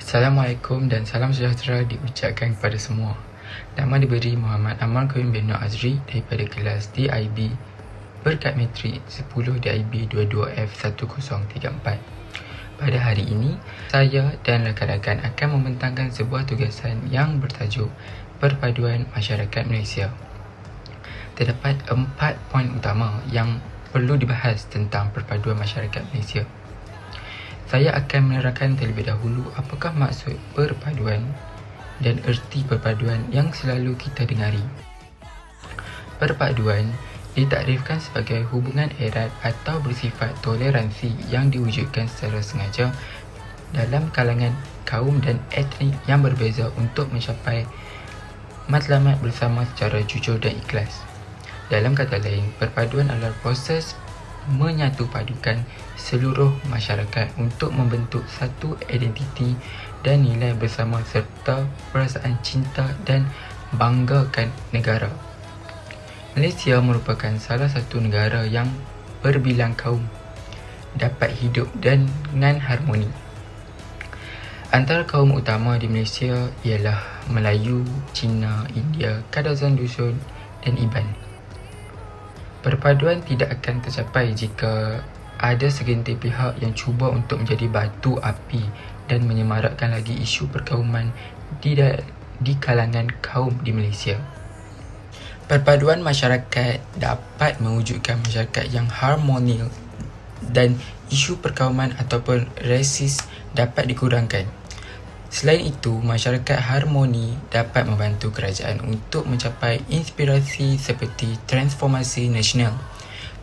Assalamualaikum dan salam sejahtera diucapkan kepada semua. Nama diberi Muhammad Amal Quim bin Nur Azri daripada kelas DIB berkat metrik 10 DIB 22F1034. Pada hari ini, saya dan rakan-rakan akan membentangkan sebuah tugasan yang bertajuk Perpaduan Masyarakat Malaysia. Terdapat 4 poin utama yang perlu dibahas tentang perpaduan masyarakat Malaysia. Saya akan menerangkan terlebih dahulu apakah maksud perpaduan dan erti perpaduan yang selalu kita dengari. Perpaduan ditakrifkan sebagai hubungan erat atau bersifat toleransi yang diwujudkan secara sengaja dalam kalangan kaum dan etnik yang berbeza untuk mencapai matlamat bersama secara jujur dan ikhlas. Dalam kata lain, perpaduan adalah proses menyatupadukan seluruh masyarakat untuk membentuk satu identiti dan nilai bersama serta perasaan cinta dan banggakan negara. Malaysia merupakan salah satu negara yang berbilang kaum dapat hidup dengan harmoni. Antara kaum utama di Malaysia ialah Melayu, Cina, India, Kadazan Dusun dan Iban. Perpaduan tidak akan tercapai jika ada segelintir pihak yang cuba untuk menjadi batu api dan menyemarakkan lagi isu perkauman di kalangan kaum di Malaysia. Perpaduan masyarakat dapat mewujudkan masyarakat yang harmoni dan isu perkauman ataupun rasis dapat dikurangkan. Selain itu, masyarakat harmoni dapat membantu kerajaan untuk mencapai inspirasi seperti Transformasi Nasional.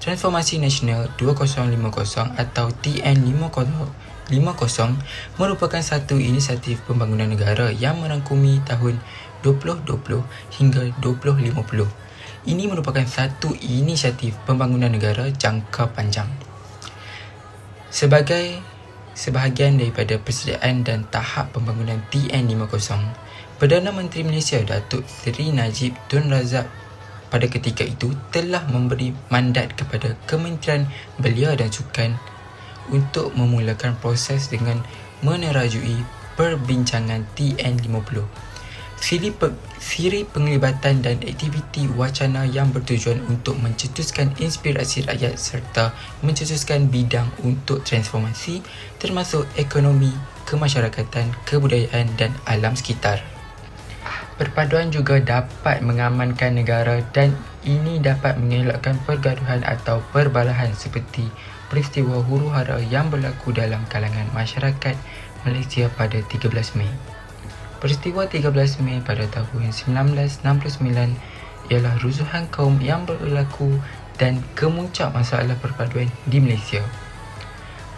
Transformasi Nasional 2050 atau TN50 merupakan satu inisiatif pembangunan negara yang merangkumi tahun 2020 hingga 2050. Ini merupakan satu inisiatif pembangunan negara jangka panjang. Sebahagian daripada persediaan dan tahap pembangunan TN50, Perdana Menteri Malaysia Datuk Seri Najib Tun Razak pada ketika itu telah memberi mandat kepada Kementerian Belia dan Sukan untuk memulakan proses dengan menerajui perbincangan TN50. Siri penglibatan dan aktiviti wacana yang bertujuan untuk mencetuskan inspirasi rakyat serta mencetuskan bidang untuk transformasi termasuk ekonomi, kemasyarakatan, kebudayaan dan alam sekitar. Perpaduan juga dapat mengamankan negara dan ini dapat mengelakkan pergaduhan atau perbalahan seperti peristiwa huru-hara yang berlaku dalam kalangan masyarakat Malaysia pada 13 Mei. Peristiwa 13 Mei pada tahun 1969 ialah rusuhan kaum yang berlaku dan kemuncak masalah perpaduan di Malaysia.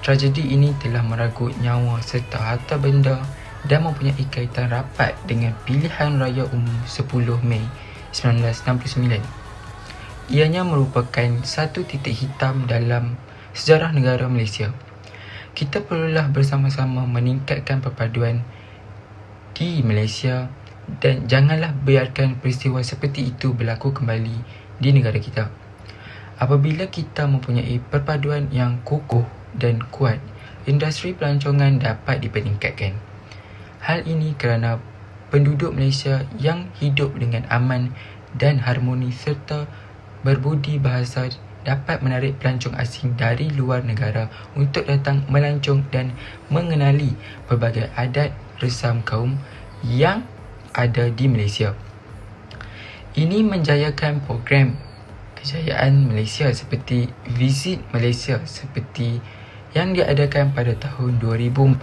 Tragedi ini telah merenggut nyawa serta harta benda dan mempunyai kaitan rapat dengan pilihan raya umum 10 Mei 1969. Ianya merupakan satu titik hitam dalam sejarah negara Malaysia. Kita perlulah bersama-sama meningkatkan perpaduan di Malaysia dan janganlah biarkan peristiwa seperti itu berlaku kembali di negara kita. Apabila kita mempunyai perpaduan yang kukuh dan kuat, industri pelancongan dapat dipeningkatkan. Hal ini kerana penduduk Malaysia yang hidup dengan aman dan harmoni serta berbudi bahasa dapat menarik pelancong asing dari luar negara untuk datang melancong dan mengenali pelbagai adat resam kaum yang ada di Malaysia. Ini menjayakan program kejayaan Malaysia seperti Visit Malaysia seperti yang diadakan pada tahun 2014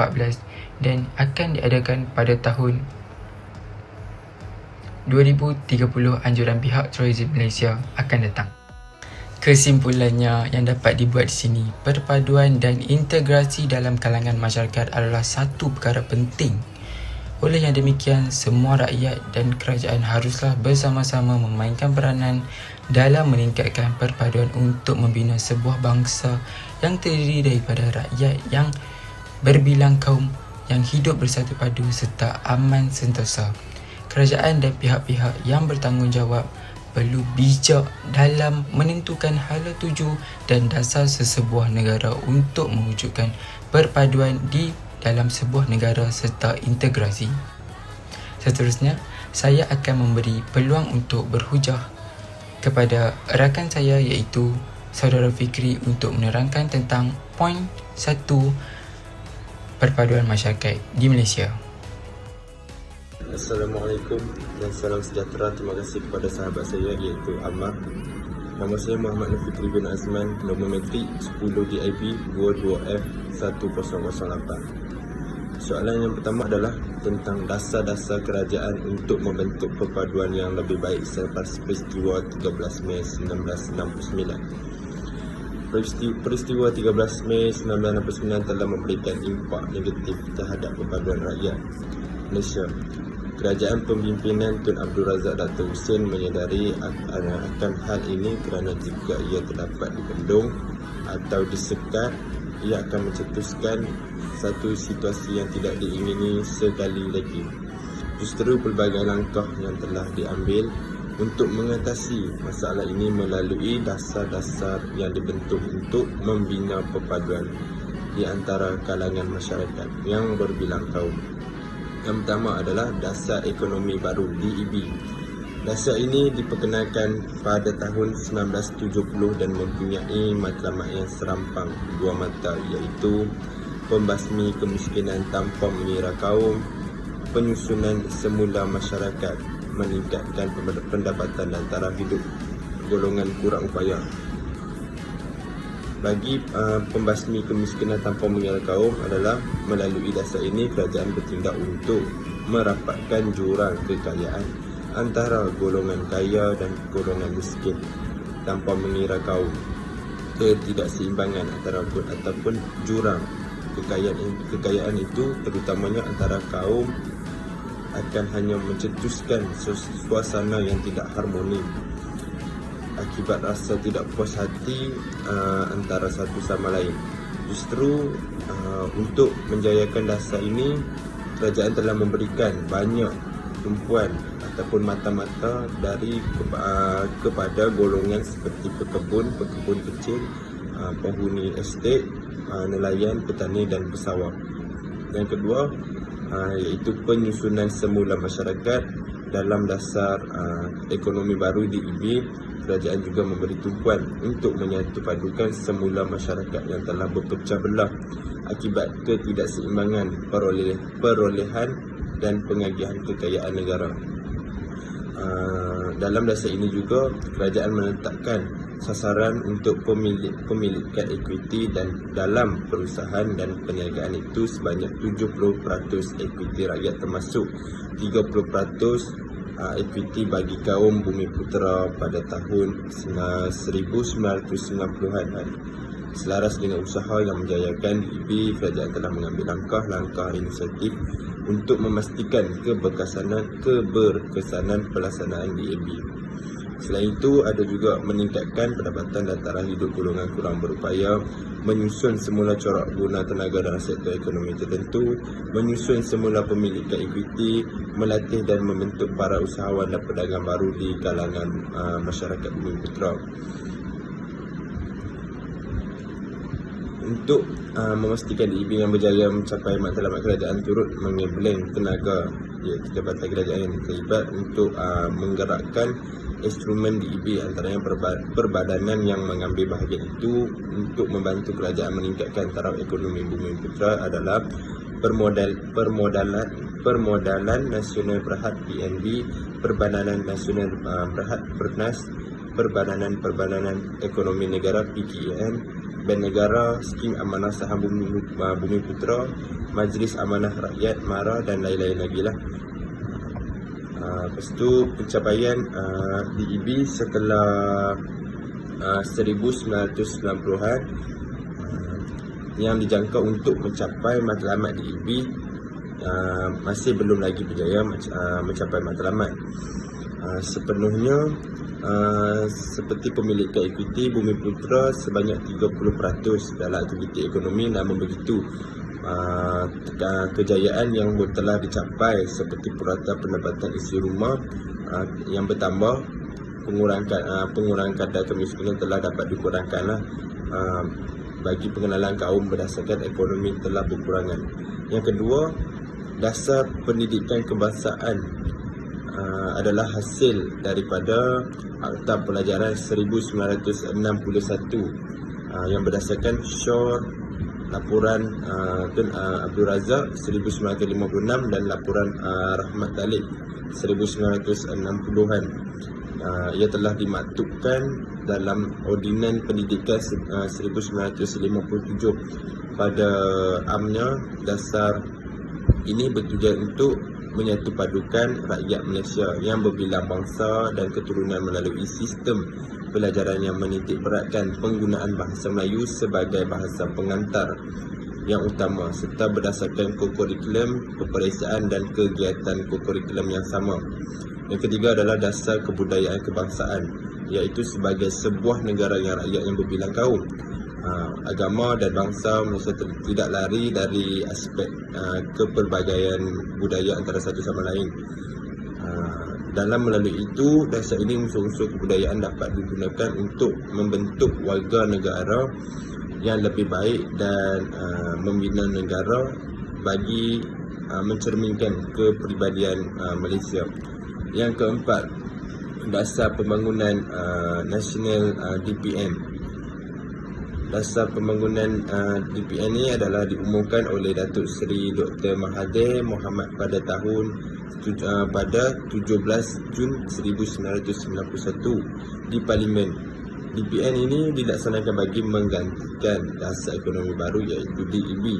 dan akan diadakan pada tahun 2030. Anjuran pihak tourism Malaysia akan datang. Kesimpulannya yang dapat dibuat di sini, perpaduan dan integrasi dalam kalangan masyarakat adalah satu perkara penting. Oleh yang demikian, semua rakyat dan kerajaan haruslah bersama-sama memainkan peranan dalam meningkatkan perpaduan untuk membina sebuah bangsa yang terdiri daripada rakyat yang berbilang kaum yang hidup bersatu padu serta aman sentosa. Kerajaan dan pihak-pihak yang bertanggungjawab perlu bijak dalam menentukan hala tuju dan dasar sesebuah negara untuk mewujudkan perpaduan di dalam sebuah negara serta integrasi. Seterusnya, saya akan memberi peluang untuk berhujah kepada rakan saya iaitu Saudara Fikri untuk menerangkan tentang poin 1 perpaduan masyarakat di Malaysia. Assalamualaikum dan salam sejahtera. Terima kasih kepada sahabat saya iaitu Ammar. Nama saya Muhammad Fikri bin Azman, nombor metrik 10 DIP 22F1008. Soalan yang pertama adalah tentang dasar-dasar kerajaan untuk membentuk perpaduan yang lebih baik selepas peristiwa 13 Mei 1969. Peristiwa 13 Mei 1969 telah memberikan impak negatif terhadap perpaduan rakyat Malaysia. Kerajaan pemimpinan Tun Abdul Razak Dato' Husin menyedari akan hal ini kerana jika ia terdapat dibendung atau disekat, ia akan mencetuskan satu situasi yang tidak diingini sekali lagi. Justru pelbagai langkah yang telah diambil untuk mengatasi masalah ini melalui dasar-dasar yang dibentuk untuk membina perpaduan di antara kalangan masyarakat yang berbilang kaum. Yang pertama adalah Dasar Ekonomi Baru DEB. Dasar ini diperkenalkan pada tahun 1970 dan mempunyai matlamat yang serampang dua mata iaitu pembasmi kemiskinan tanpa mengira kaum, penyusunan semula masyarakat, meningkatkan pendapatan dan taraf hidup golongan kurang upaya. Bagi pembasmi kemiskinan tanpa mengira kaum adalah melalui dasar ini kerajaan bertindak untuk merapatkan jurang kekayaan antara golongan kaya dan golongan miskin tanpa mengira kaum. Ketidakseimbangan ataupun jurang kekayaan itu terutamanya antara kaum akan hanya mencetuskan suasana yang tidak harmoni akibat rasa tidak puas hati antara satu sama lain. Justru untuk menjayakan dasar ini, kerajaan telah memberikan banyak tumpuan ataupun mata-mata kepada golongan seperti pekebun kecil, penghuni estet, nelayan, petani dan pesawat. Yang kedua iaitu penyusunan semula masyarakat. Dalam Dasar Ekonomi Baru DEB, kerajaan juga memberi tumpuan untuk menyatupadukan semula masyarakat yang telah berpecah belah akibat ketidakseimbangan perolehan dan pengagihan kekayaan negara. Dalam dasar ini juga kerajaan menetapkan sasaran untuk pemilikan equity dan dalam perusahaan dan perniagaan itu sebanyak 70% equity rakyat termasuk 30% equity bagi kaum Bumiputera pada tahun 1990-an. Selaras dengan usaha yang menjayakan DEB, kerajaan telah mengambil langkah-langkah inisiatif untuk memastikan keberkesanan pelaksanaan DEB. Selain itu, ada juga meningkatkan pendapatan dan taraf hidup golongan kurang berupaya, menyusun semula corak guna tenaga dalam sektor ekonomi tertentu, menyusun semula pemilikan equity, melatih dan membentuk para usahawan dan pedagang baru di kalangan masyarakat Bumiputera. Untuk memastikan DEB yang berjaya mencapai matlamat, kerajaan turut mengebleng tenaga iaitu jabatan kerajaan yang terlibat untuk menggerakkan instrumen DEB, antaranya perbadanan yang mengambil bahagian itu untuk membantu kerajaan meningkatkan taraf ekonomi Bumiputera adalah Permodalan Nasional Berhad PNB, Perbadanan Nasional Berhad Pernas, Perbadanan Ekonomi Negara PKN, Bank Negara, Skim Amanah Saham Bumiputera, Majlis Amanah Rakyat MARA dan lain-lain lagi lah. Lepas tu pencapaian DEB setelah 1990-an yang dijangka untuk mencapai matlamat DEB masih belum lagi berjaya mencapai matlamat sepenuhnya. Seperti pemilikan equity Bumiputera sebanyak 30% dalam aktiviti ekonomi, namun begitu kejayaan yang telah dicapai seperti purata pendapatan isi rumah yang bertambah, pengurangan kadar kemiskinan telah dapat dikurangkanlah bagi pengenalan kaum berdasarkan ekonomi telah berkurangan. Yang kedua, dasar pendidikan kebangsaan adalah hasil daripada Akta Pelajaran 1961 yang berdasarkan Shaw, laporan Tun Abdul Razak 1956 dan laporan Rahmat Talib 1960-an. Ia telah dimaktubkan dalam Ordinan Pendidikan 1957. Pada amnya, dasar ini bertujuan untuk menyatupadukan rakyat Malaysia yang berbilang bangsa dan keturunan melalui sistem pelajaran yang menitik beratkan penggunaan bahasa Melayu sebagai bahasa pengantar yang utama serta berdasarkan kurikulum peperiksaan dan kegiatan kurikulum yang sama. Yang ketiga adalah dasar kebudayaan kebangsaan, iaitu sebagai sebuah negara yang rakyat yang berbilang kaum. Agama dan bangsa Malaysia tidak lari dari aspek kepelbagaian budaya antara satu sama lain. Dalam melalui itu, dasar ini unsur-unsur kebudayaan dapat digunakan untuk membentuk warga negara yang lebih baik dan membina negara bagi mencerminkan kepribadian Malaysia. Yang keempat, dasar pembangunan nasional DPN. Dasar pembangunan DPN ini adalah diumumkan oleh Datuk Seri Dr. Mahathir Mohamad pada 17 Jun 1991 di Parlimen. DPN ini dilaksanakan bagi menggantikan dasar ekonomi baru iaitu DEB,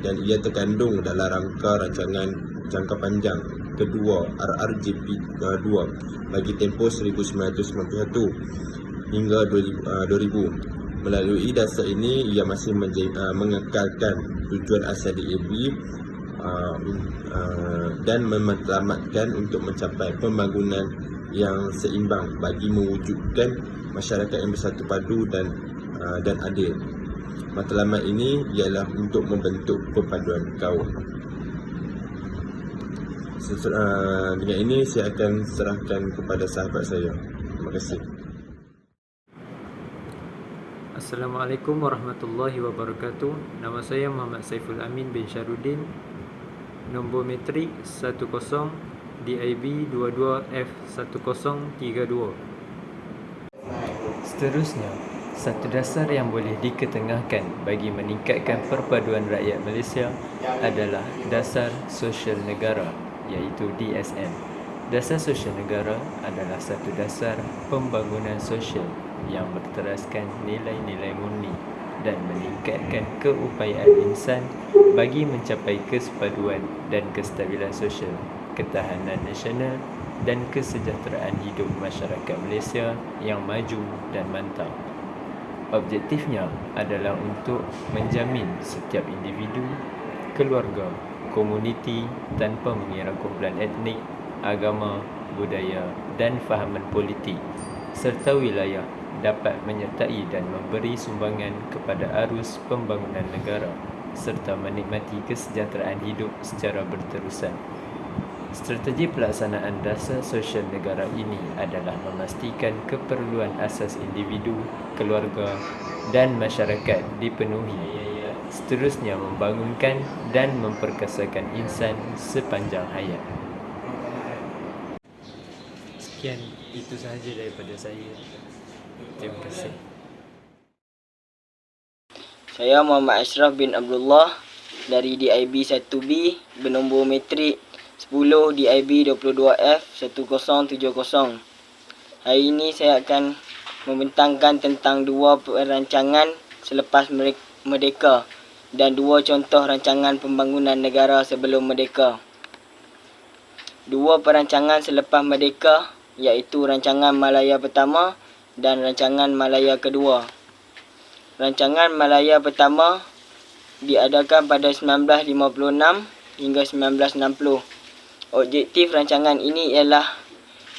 dan ia terkandung dalam rangka rancangan jangka panjang kedua RRJP 2 bagi tempoh 1991 hingga 2000. Melalui dasar ini, ia masih mengekalkan tujuan asal DAB dan mematlamatkan untuk mencapai pembangunan yang seimbang bagi mewujudkan masyarakat yang bersatu padu dan adil. Matlamat ini ialah untuk membentuk perpaduan kaum. Dengan ini saya akan serahkan kepada sahabat saya. Terima kasih. Assalamualaikum warahmatullahi wabarakatuh. Nama saya Muhammad Saiful Amin bin Syarudin. Nombor metrik 10 DIB 22F1032. Seterusnya, satu dasar yang boleh diketengahkan bagi meningkatkan perpaduan rakyat Malaysia adalah dasar sosial negara, iaitu DSN. Dasar sosial negara adalah satu dasar pembangunan sosial yang berteraskan nilai-nilai murni dan meningkatkan keupayaan insan bagi mencapai kesepaduan dan kestabilan sosial, ketahanan nasional dan kesejahteraan hidup masyarakat Malaysia yang maju dan mantap. Objektifnya adalah untuk menjamin setiap individu, keluarga, komuniti tanpa mengira kumpulan etnik, agama, budaya dan fahaman politik serta wilayah dapat menyertai dan memberi sumbangan kepada arus pembangunan negara serta menikmati kesejahteraan hidup secara berterusan. Strategi pelaksanaan dasar sosial negara ini adalah memastikan keperluan asas individu, keluarga dan masyarakat dipenuhi. Seterusnya membangunkan dan memperkasakan insan sepanjang hayat. Sekian, itu sahaja daripada saya. Terima kasih. Saya Muhammad Ashraf bin Abdullah dari DIB 1B bernombor metrik 10 DIB 22F1070. Hari ini saya akan membentangkan tentang dua perancangan selepas merdeka dan dua contoh rancangan pembangunan negara sebelum merdeka. Dua perancangan selepas merdeka iaitu Rancangan Malaya Pertama dan Rancangan Malaya Kedua. Rancangan Malaya Pertama diadakan pada 1956 hingga 1960. Objektif rancangan ini ialah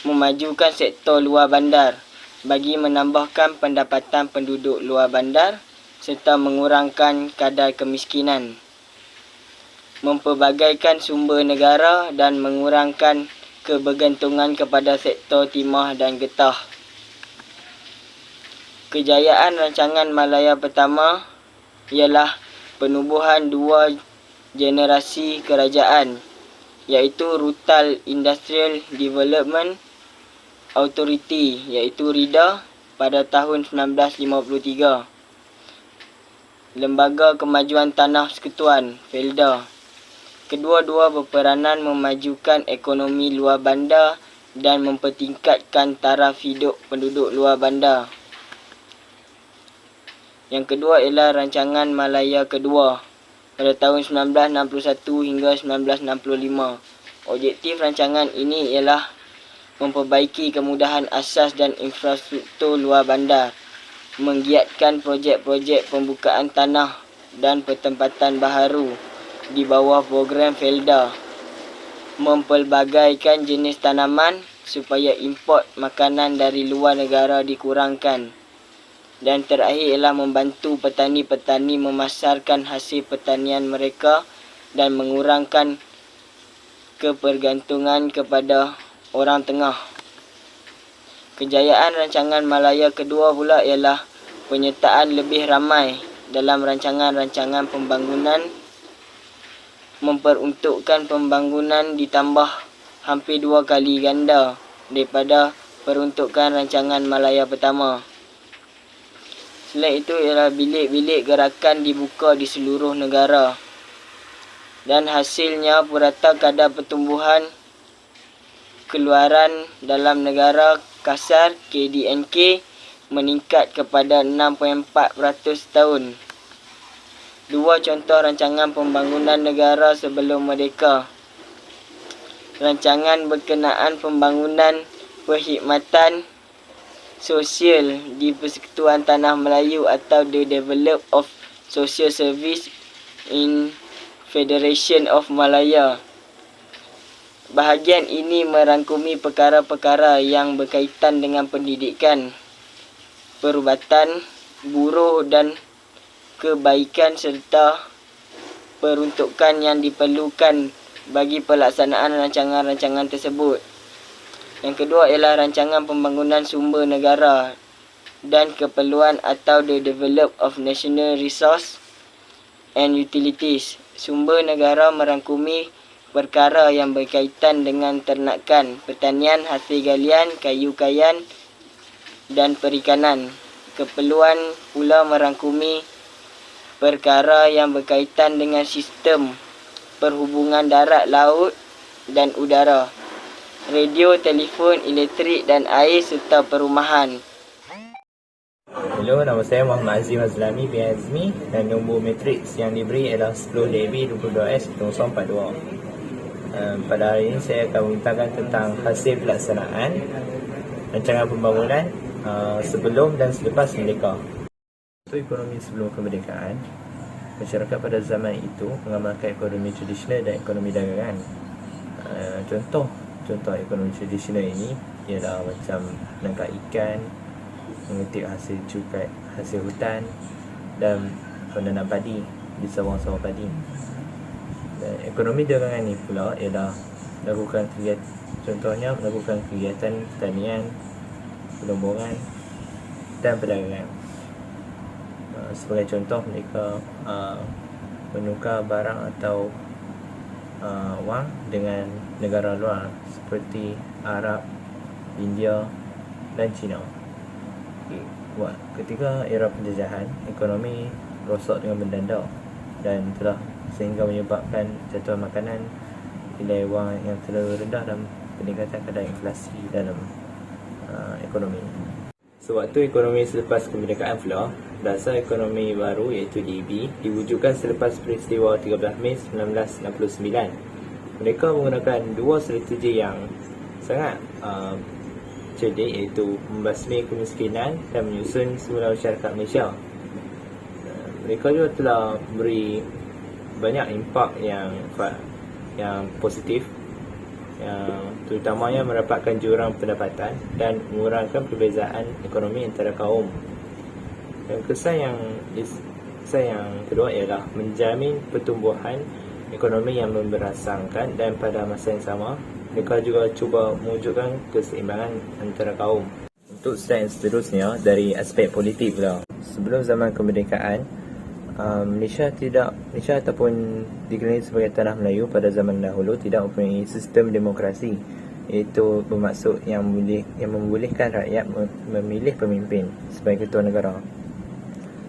memajukan sektor luar bandar bagi menambahkan pendapatan penduduk luar bandar serta mengurangkan kadar kemiskinan, memperbagaikan sumber negara dan mengurangkan kebergantungan kepada sektor timah dan getah. Kejayaan Rancangan Malaya Pertama ialah penubuhan dua generasi kerajaan, iaitu Rutal Industrial Development Authority, iaitu RIDA, pada tahun 1953. Lembaga Kemajuan Tanah Sekutuan, FELDA. Kedua-dua berperanan memajukan ekonomi luar bandar dan mempertingkatkan taraf hidup penduduk luar bandar. Yang kedua ialah Rancangan Malaya Kedua pada tahun 1961 hingga 1965. Objektif rancangan ini ialah memperbaiki kemudahan asas dan infrastruktur luar bandar, menggiatkan projek-projek pembukaan tanah dan pertempatan baharu di bawah program FELDA, mempelbagaikan jenis tanaman supaya import makanan dari luar negara dikurangkan, dan terakhir ialah membantu petani-petani memasarkan hasil pertanian mereka dan mengurangkan kepergantungan kepada orang tengah. Kejayaan Rancangan Malaya Kedua pula ialah penyertaan lebih ramai dalam rancangan-rancangan pembangunan, memperuntukkan pembangunan ditambah hampir 2 kali ganda daripada peruntukan Rancangan Malaya Pertama. Selain itu ialah bilik-bilik gerakan dibuka di seluruh negara, dan hasilnya purata kadar pertumbuhan keluaran dalam negara kasar KDNK meningkat kepada 6.4% tahun. Dua contoh rancangan pembangunan negara sebelum merdeka. Rancangan berkenaan pembangunan perkhidmatan sosial di Persekutuan Tanah Melayu atau The Development of Social Service in Federation of Malaya. Bahagian ini merangkumi perkara-perkara yang berkaitan dengan pendidikan, perubatan, buruh dan kebaikan serta peruntukan yang diperlukan bagi pelaksanaan rancangan-rancangan tersebut. Yang kedua ialah Rancangan Pembangunan Sumber Negara dan Keperluan atau The Development of National Resource and Utilities. Sumber negara merangkumi perkara yang berkaitan dengan ternakan, pertanian, hasil galian, kayu kayan dan perikanan. Keperluan pula merangkumi perkara yang berkaitan dengan sistem perhubungan darat, laut dan udara, radio, telefon, elektrik dan air serta perumahan. Hello, nama saya Muhammad Azim Azlami bin Azmi dan nombor matriks yang diberi ialah 10DB22S0042. Pada hari ini saya akan membentangkan tentang hasil pelaksanaan rancangan pembangunan sebelum dan selepas merdeka. Untuk ekonomi sebelum kemerdekaan, masyarakat pada zaman itu mengamalkan ekonomi tradisional dan ekonomi dagangan. Contoh ekonomi tradisional ini ialah macam menangkap ikan, mengetik hasil cukai, hasil hutan dan menanam padi di sawah-sawah padi. Dan ekonomi dagangan ini pula ialah melakukan kegiatan pertanian, pelombongan dan perdagangan. Sebagai contoh, mereka menukar barang atau wang dengan negara luar seperti Arab, India dan China. Ketika era penjajahan, ekonomi rosak dengan mendadak dan telah sehingga menyebabkan jatuhan makanan, nilai wang yang terlalu rendah dan peningkatan kadar inflasi dalam ekonomi. Sewaktu ekonomi selepas kemerdekaan pula, dasar ekonomi baru iaitu DEB diwujudkan selepas peristiwa 13 Mei 1969. Mereka menggunakan dua strategi yang sangat cerdik, iaitu membasmi kemiskinan dan menyusun semula masyarakat Malaysia. Mereka juga telah beri banyak impak yang positif, yang terutamanya merapatkan jurang pendapatan dan mengurangkan perbezaan ekonomi antara kaum. Dan kesan yang kedua ialah menjamin pertumbuhan ekonomi yang memberasangkan, dan pada masa yang sama mereka juga cuba mewujudkan keseimbangan antara kaum. Untuk slide yang seterusnya dari aspek politik pula. Sebelum zaman kemerdekaan, Malaysia ataupun dikenali sebagai tanah Melayu pada zaman dahulu tidak mempunyai sistem demokrasi, iaitu bermaksud yang membolehkan rakyat memilih pemimpin sebagai ketua negara.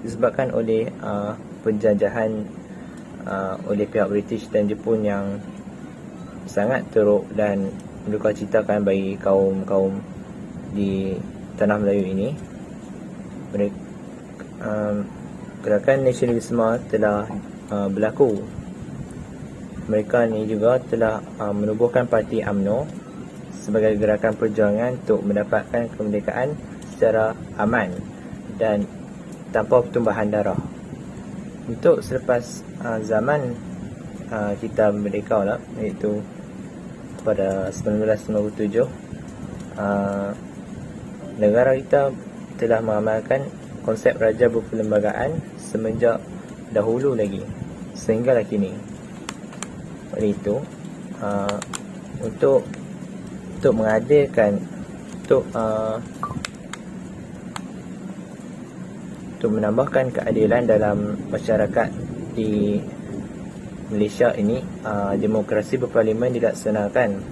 Disebabkan oleh penjajahan oleh pihak British dan Jepun yang sangat teruk dan mendukacitakan bagi kaum-kaum di tanah Melayu ini, gerakan nasionalisme telah berlaku. Mereka ni juga telah menubuhkan parti UMNO sebagai gerakan perjuangan untuk mendapatkan kemerdekaan secara aman dan tanpa pertumbuhan darah. Untuk selepas zaman kita merdeka lah, iaitu pada 1997, negara kita telah mengamalkan konsep raja berperlembagaan semenjak dahulu lagi sehinggalah kini. Oleh itu, untuk mengadilkan, untuk menambahkan keadilan dalam masyarakat di Malaysia ini, demokrasi berparlimen dilaksanakan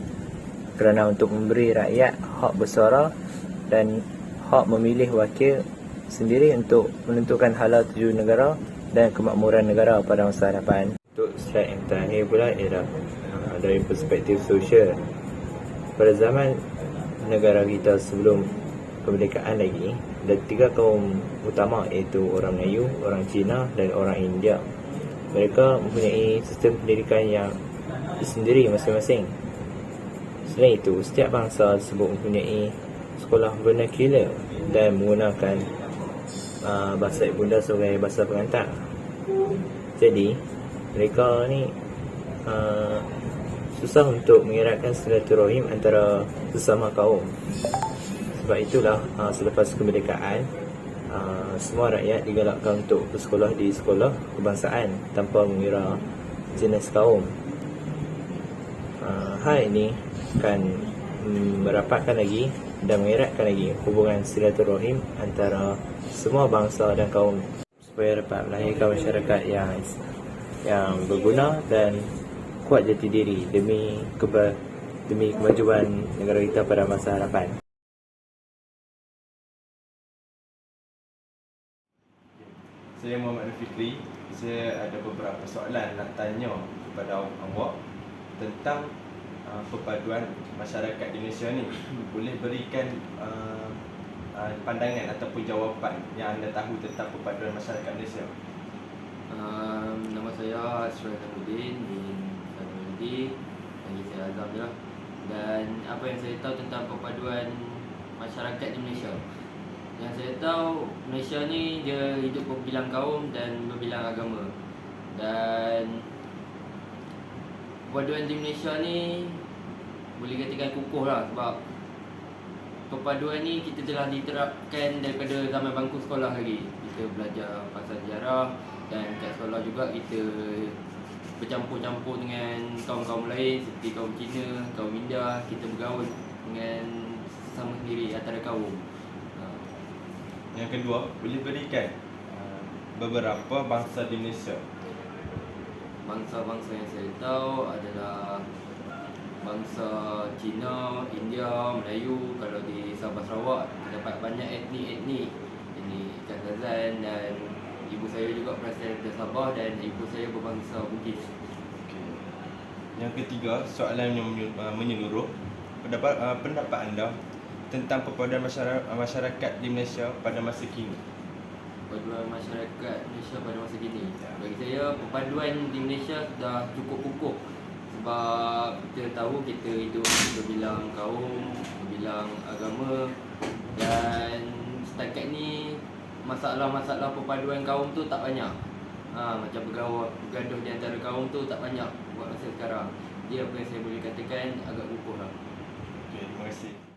kerana untuk memberi rakyat hak bersuara dan hak memilih wakil sendiri untuk menentukan hala tuju negara dan kemakmuran negara pada masa hadapan. Untuk slide yang terakhir pula ialah dari perspektif sosial. Pada zaman negara kita sebelum kemerdekaan lagi, ada 3 kaum utama, iaitu orang Melayu, orang Cina dan orang India. Mereka mempunyai sistem pendidikan yang sendiri masing-masing. Selain itu, setiap bangsa tersebut mempunyai sekolah vernacular dan menggunakan bahasa ibunda sebagai bahasa pengantar. Jadi, mereka ni susah untuk mengeratkan silaturahim antara sesama kaum. Sebab itulah selepas kemerdekaan, semua rakyat digalakkan untuk bersekolah di sekolah kebangsaan tanpa mengira jenis kaum. Hal ini akan merapatkan lagi dan mengeratkan lagi hubungan silaturahim antara semua bangsa dan kaum supaya dapat melahirkan masyarakat yang berguna dan kuat jati diri demi kemajuan negara kita pada masa hadapan. Saya Muhammad Fikri. Saya ada beberapa soalan nak tanya kepada awak tentang perpaduan masyarakat di Malaysia ni. Boleh berikan pandangan ataupun jawapan yang anda tahu tentang perpaduan masyarakat Malaysia? Nama saya Ashraf Hamudin bin Fadli, panggil saya Azam je lah. Dan apa yang saya tahu tentang perpaduan masyarakat di Malaysia, yang saya tahu, Malaysia ni dia hidup berbilang kaum dan berbilang agama. Dan perpaduan di Malaysia ni boleh katakan kukuh lah, sebab perpaduan ni kita telah diterapkan daripada zaman bangku sekolah lagi. Kita belajar pasal sejarah dan kat sekolah juga kita bercampur-campur dengan kaum-kaum lain seperti kaum Cina, kaum India. Kita bergaul dengan sesama sendiri antara kaum. Yang kedua, boleh berikan beberapa bangsa di Malaysia? Bangsa-bangsa yang saya tahu adalah bangsa Cina, India, Melayu. Kalau di Sabah Sarawak terdapat banyak etnik-etnik. Ini Kazazan, dan ibu saya juga berasal dari Sabah dan ibu saya berbangsa Bugis. Okay. Yang ketiga, soalan yang menyeluruh. Pendapat anda tentang perpaduan masyarakat di Malaysia pada masa kini? Perpaduan masyarakat Malaysia pada masa kini, bagi saya perpaduan di Malaysia sudah cukup kukuh. Sebab kita tahu kita hidup berbilang kaum, berbilang agama, dan setakat ni masalah-masalah perpaduan kaum tu tak banyak. Macam bergaduh di antara kaum tu tak banyak buat masa sekarang. Dia apa yang saya boleh katakan agak kukuh lah. Okay, terima kasih.